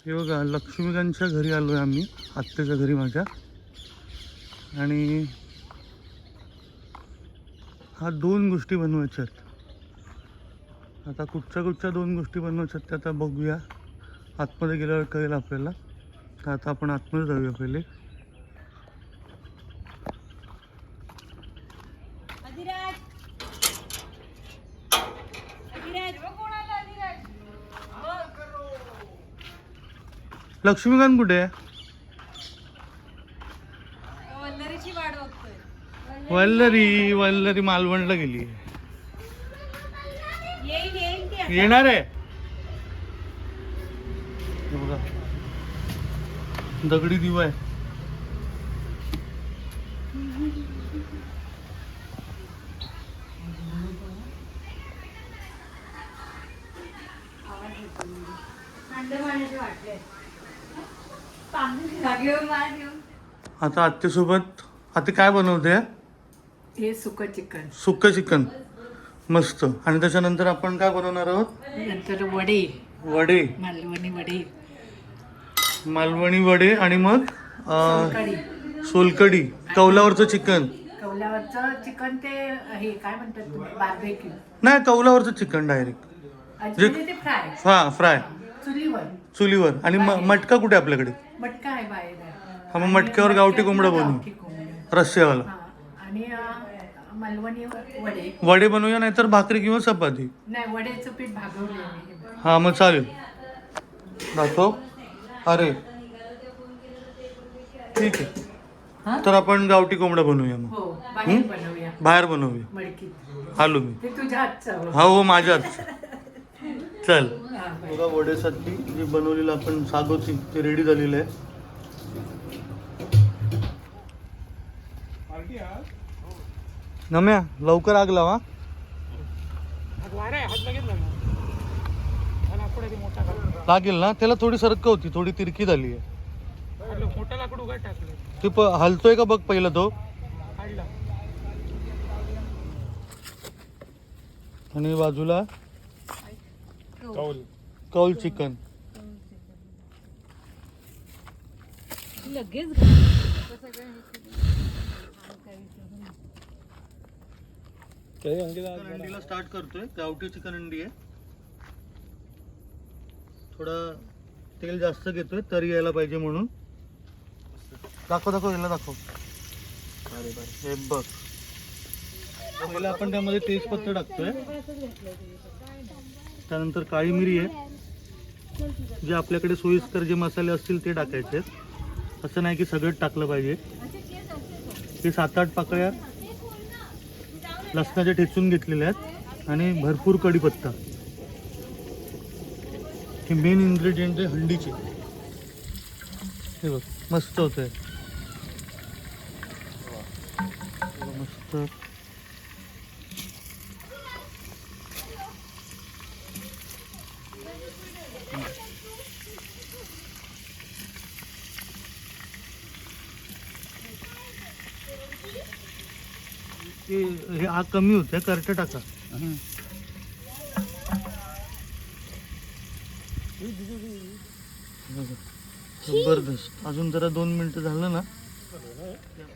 हे बघा लक्ष्मीकांतच्या घरी आलो आहे आम्ही, आत्याच्या घरी माझ्या. आणि हा 2 गोष्टी बनवायच्या आहेत. आता कुठच्या 2 गोष्टी बनवायच्या आहेत त्या आता बघूया, आतमध्ये गेल्यावर कळेल आपल्याला. तर आता आपण आतमध्ये जाऊया पहिले. लक्ष्मीकांत कुठे आहे? वल्लरी मालवणला गेली. येणार आहे. बघा दगडी दिवा आहे. आता आत्यासोबत आता काय बनवते? हे सुकं चिकन. सुक्क चिकन मस्त. आणि त्याच्यानंतर आपण काय बनवणार आहोत? नंतर वडे, मालवणी वडे आणि मग सोलकढी. कौलावरचं चिकन ते हे काय म्हणतात बार्बेक्यू. नाही, कौलावरचं चिकन डायरेक्ट ते फ्राय. हा फ्राय चुलीवर. आणि मटका कुठे आपल्याकडे? मटका आहे बाहेर. हा, मग मटक्यावर गावठी कोंबडा बनवू, रस्स्यावाला. आणि मालवणी वडे बनवूया, नाहीतर भाकरी किंवा चपाती. नाही, वड्याचं पीठ भागवलं. हा मग चालेल. दाखव. अरे ठीक आहे, तर आपण गावठी कोंबडा बनवूया. मग बाहेर बनवूया. आलो मी. हो माझ्या हातचं. चल. बघा वड्यासाठी जे बनवलेलं आपण सागोची ते रेडी झालेलं आहे. नम्या लवकर आग लावा. लागेल ना त्याला. थोडी सरक होती, थोडी तिरकी झाली आहे. ते हलतोय का बघ पहिला तो. आणि बाजूला कौल चिकन. अंडीला स्टार्ट करतोय. गावठी चिकन अंडी आहे. थोडा तेल जास्त घेतोय तरी यायला पाहिजे म्हणून. दाखव याला दाखव. हे बघ, पहिला आपण त्यामध्ये तेजपत्ता टाकतोय. त्यानंतर काळी मिरी आहे. जे आपल्याकडे सोयीस्कर जे मसाले असतील ते टाकायचे. असं नाही की सगळं टाकलं पाहिजे. हे 7-8 पाकळ्या लसणाच्या ठेचून घेतलेल्या आहेत. आणि भरपूर कढीपत्ता. हे मेन इन्ग्रेडियंट आहे हंडीचे. हे बघ मस्त होतंय. मस्त. हे आग कमी होते, करटे टाका. जबरदस्त. अजून जरा 2 मिनिटं झालं ना.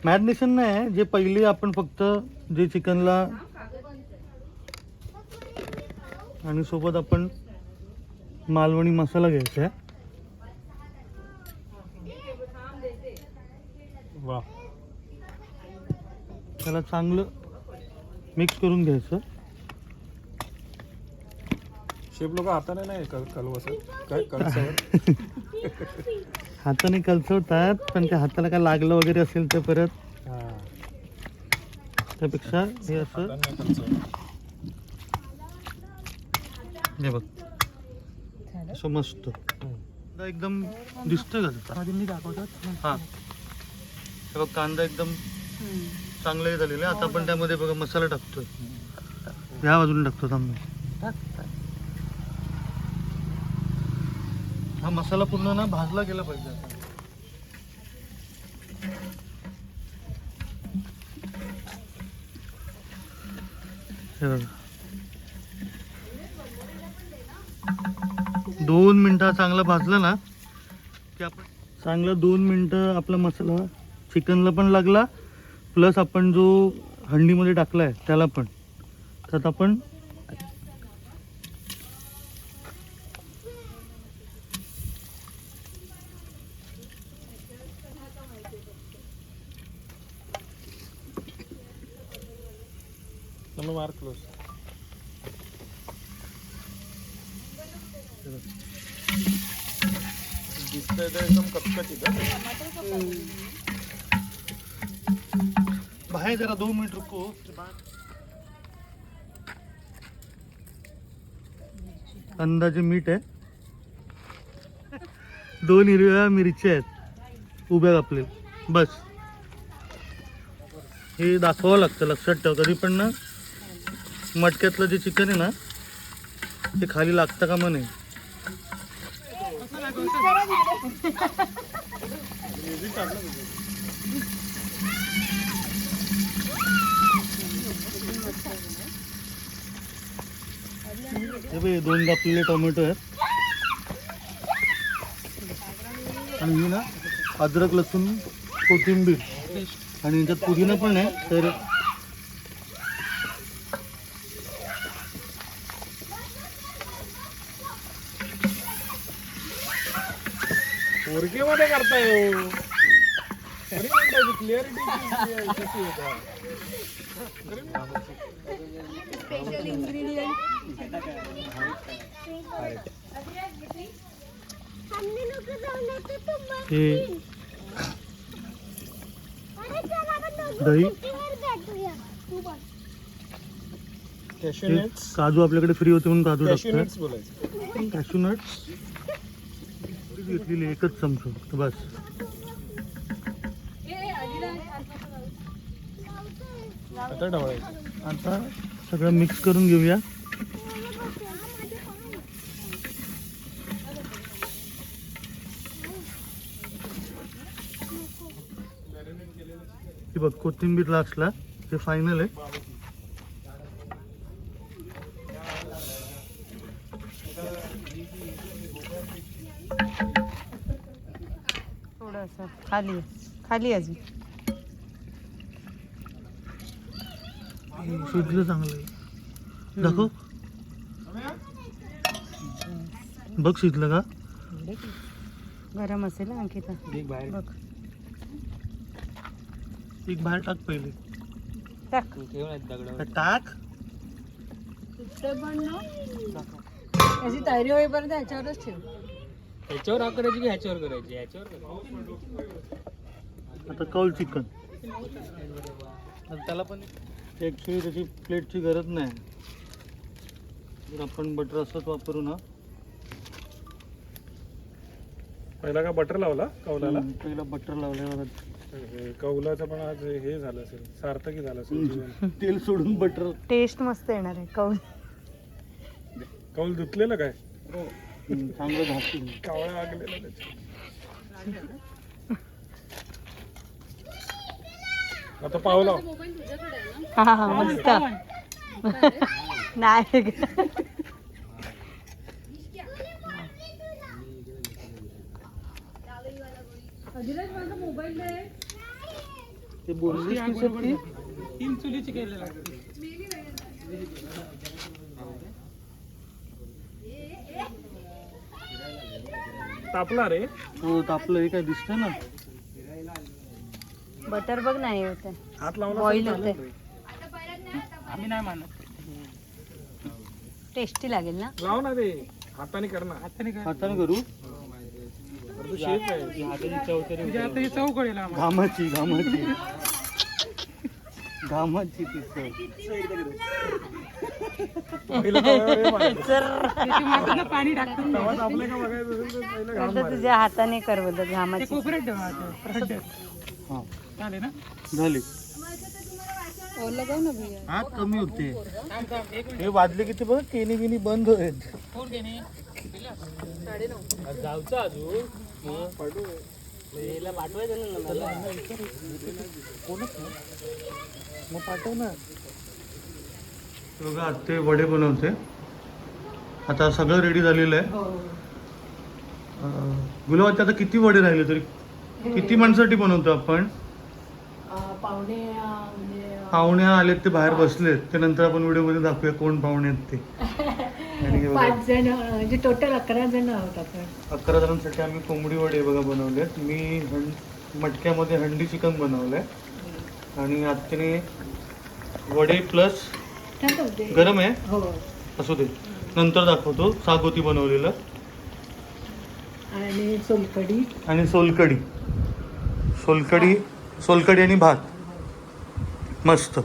मॅरिनेशन नाही, जे पहिले आपण फक्त जे चिकनला आणि सोबत आपण मालवणी मसाला घ्यायचा आहे. वा. त्याला चांगलं मिक्स करून घ्यायचं. शेफ लोक हाताने नाही हाताने कलसवतात, पण त्या हाताला काय लागलं वगैरे असेल तर परत त्यापेक्षा हे असं. हे बघ असं मस्त एकदम दिसतोय का दाखवतात. हा हे बघ कांदा एकदम चांगलं हे झालेलं आहे. आता आपण त्यामध्ये बघा मसाला टाकतोय. ह्या बाजूने टाकतो आम्ही. हा मसाला पूर्ण ना भाजला गेला पाहिजे. हे बघा 2 मिनिटं चांगला भाजलं ना की आपण चांगला 2 मिनटं आपला मसाला चिकनला पण लागला, प्लस आपण जो हंडीमध्ये टाकला आहे त्याला पण. त्यात आपण मार्क क्लोज. दिसतंय तर एकदम कचकचीत आहे. बाहेर जरा 2 मिनिट रुको. अंदाजे मीठ आहे, 2 हिरव्या मिरच्या आहेत उभ्या कापले, बस. हे दाखवावं लागतं, लक्षात ठेव. कधी पण ना मटक्यातलं जे चिकन आहे ना ते खाली लागतं का म्हणे. हे बघ, 2 कापलेले टोमॅटो आहेत आणि ही ना अद्रक लसूण कोथिंबीर आणि याच्यात पुदिना पण आहे. तर मध्ये करताय क्लिअरिटी. हे दही, हे काजू आपल्याकडे फ्री होते म्हणून काजू टाकतात. बोलायचं. कॅशू नट्स घेतलेली एकच चमचा फक्त, बस. आता ढवळायचं. आता सगळं मिक्स करून घेऊया. हे बघ, कोथिंबीर लास्टला, हे फायनल आहे. थोडंसं खाली खाली अजून शिजलं चांगलं आहे. दाखव, बघ शिजलं का. गरम असेल ना अंकिता. बघ एक बाहेर टाक पहिले. टाक. टाक. त्याची तयारी होईपर्यंत ह्याच्यावरच ठेव. ह्याच्यावर हा करायची की ह्याच्यावर करायची? ह्याच्यावर करायची. आता कौल चिकन, त्याला पण ॲक्च्युली त्याची प्लेटची गरज नाही. जर आपण बटर असंच वापरू ना. पहिला का बटर लावला कौलाला? पहिला बटर लावल्यावर कौलाचं पण आज हे झालं असेल, सार्थकी झालं असेल. तेल सोडून बटर. टेस्ट मस्त येणार आहे. कौल धुतलेलं काय? चांगलं घासून. कावळा लागलेला त्याच्या. आता पावला. हा हा मस्त. नाही ते बोललीस कशी? 3 चुलीची केलेला. तापला रे. हो तापलं. हे काय दिसतंय ना. बटर बघ नाही होत, हात लावला. बॉईल होते. आम्ही नाही मानत. टेस्टी लागेल ना. लाव ना रे, हाताने कर ना. हाताने करू. शेफ आहे. चव कळेल. घामाची घामाची घामाची ती चव. पाणी टाकून तुझ्या हाताने कर बोलत घामाची. हा झाली. हा कमी होते. हे वाजले किती बघ, केनी बिनी बंद होत. जाऊचा अजून मग पाठव ना. बघा ते वडे बनवते. आता सगळं रेडी झालेलं आहे. गुलाबाचे आता किती वडे राहिले तरी किती माणसासाठी बनवतो आपण? पाहुणे म्हणजे पाहुणे आलेत ते बाहेर बसलेत ते नंतर आपण व्हिडिओ मध्ये दाखवूया कोण पाहुणे आहेत ते. आणि हे बघा, 5 जण म्हणजे टोटल 11 जण आहोत आपण. 11 जणांसाठी आम्ही कोंबडी वडे बघा बनवलेत. मी मटक्यामध्ये हंडी चिकन बनवलंय आणि आत्याने वडे प्लस गरम आहे हो. असू दे नंतर दाखवतो. सागोती बनवलेलं आणि सोलकढी. आणि सोलकढी आणि भात मस्त.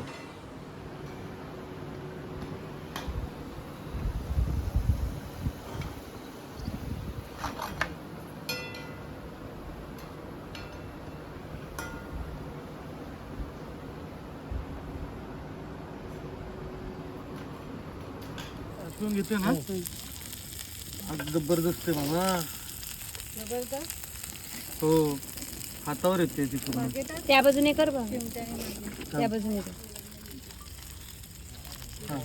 आठवण घेते ना आज जबरदस्त आहे बाबा. हो हातावर येते ती पूर्ण. त्या बाजूने कर बघ, त्या बाजूने कर. हा.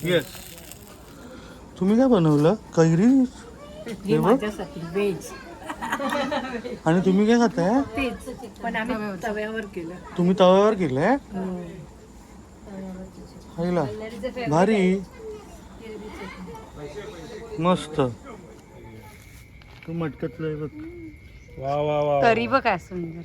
येस. तुम्ही काय बनवलं? कैरी. हे माझ्यासाठी व्हेज. आणि तुम्ही काय खाताय? तेच पण आम्ही तव्यावर केलं. तुम्ही तव्यावर केलंय? खायला भारी मस्त. तू मटकतलं आहे बघ. वा वा वा. तरी बघ काय सुंदर.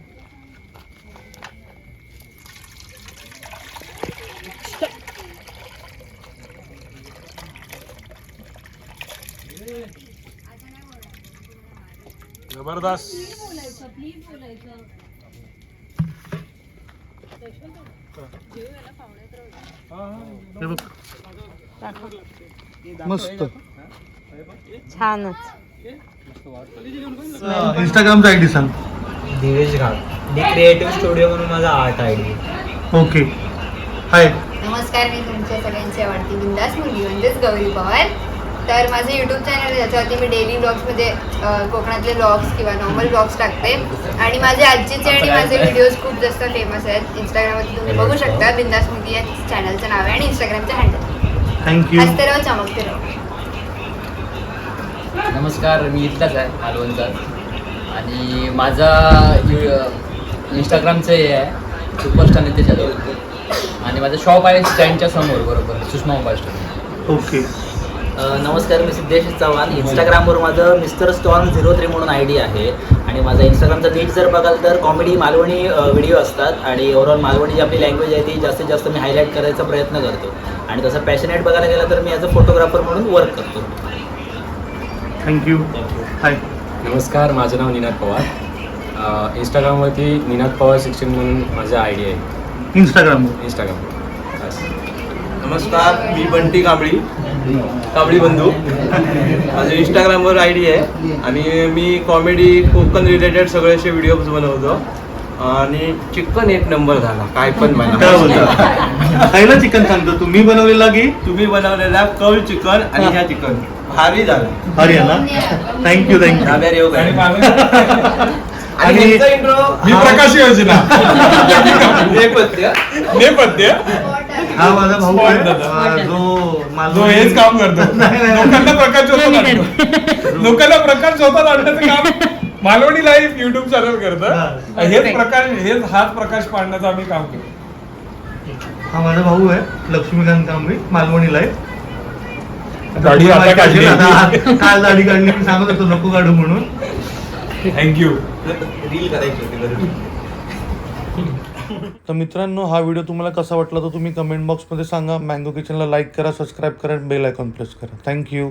जबरदस्त. हे बघ मस्त. छानच. इंस्टाग्रामचा आयडी सांग. दिवेश घाट दी क्रिएटिव्ह स्टुडिओ म्हणून माझा आर्ट आयडी. ओके. हाय. नमस्कार, मी तुमच्या सगळ्यांची आवडती बिंदास मुलगी म्हणजेच गौरी पवार. तर माझं यूट्यूब चॅनल आहे ज्याच्यावरती मी डेली ब्लॉग्समध्ये कोकणातले ब्लॉग्स किंवा नॉर्मल ब्लॉग्स टाकते आणि माझे आजीचे आणि माझे व्हिडिओज खूप जास्त फेमस आहेत. इंस्टाग्रामवरती तुम्ही बघू शकता. बिंदास मुलगी या चॅनलचं नाव आहे आणि इंस्टाग्रामचं हँडल. थँक्यू. हसते राहो, चमकते राहो. नमस्कार, मी इथलाच आहे मालवणचा आणि माझा इंस्टाग्रामचं हे आहे सुपरस्टार नितेश यादव आणि माझं शॉप आहे स्टँडच्या समोर बरोबर सुषमा मोबाईल स्टोर. ओके. नमस्कार, मी सिद्धेश चव्हाण. इंस्टाग्रामवर माझं मिस्टर स्टॉर्म 03 म्हणून आयडी आहे आणि माझा इंस्टाग्रामचा नीट जर बघाल तर कॉमेडी मालवणी व्हिडिओ असतात आणि ओव्हरऑल मालवणी जी आपली लँग्वेज आहे ती जास्तीत जास्त मी हायलाईट करायचा प्रयत्न करतो आणि तसं पॅशनेट बघायला गेलं तर मी ॲज अ फोटोग्राफर म्हणून वर्क करतो. थँक्यू. हाय. नमस्कार, माझं नाव निनाद पवार. इंस्टाग्रामवरती निनाद पवार 16 म्हणून माझं आय डी आहे इंस्टाग्राम. नमस्कार, मी बंटी कांबळी बंधू. माझं इंस्टाग्रामवर आय डी आहे आणि मी कॉमेडी कोकण रिलेटेड सगळे असे व्हिडिओज बनवतो आणि चिकन एक नंबर झाला. काय पण काय बोलता? खायला चिकन सांगतो. तुम्ही बनवलेला की तुम्ही बनवलेला कौल चिकन आणि ह्या चिकन भारी झाला. अरे ना थँक्यू. डाब्यार योग आहे. आणि इंट्रो मी प्रकाश योजना नेपथ्य हा माझा भाऊ आहे जो हेच काम करतो. लोकांना प्रकाश शोधत आणण्याचं काम मालवणी लाईव्ह युट्यूब चॅनल करतं. हाच प्रकाश पाडण्याचं आम्ही काम करतो. हा माझा भाऊ आहे लक्ष्मीकांत कांबळी मालवणीला आहे. दाढी आता काढली. काल दाढी काढली. मी सांगत होतो नको काढू म्हणून. थँक्यू. रील करायची होती. तर मित्रांनो हा व्हिडिओ तुम्हाला कसा वाटला तर तुम्ही कमेंट बॉक्समध्ये सांगा. मँगो किचनला लाईक करा, सबस्क्राईब करा, बेल आयकॉन प्रेस करा. थँक्यू.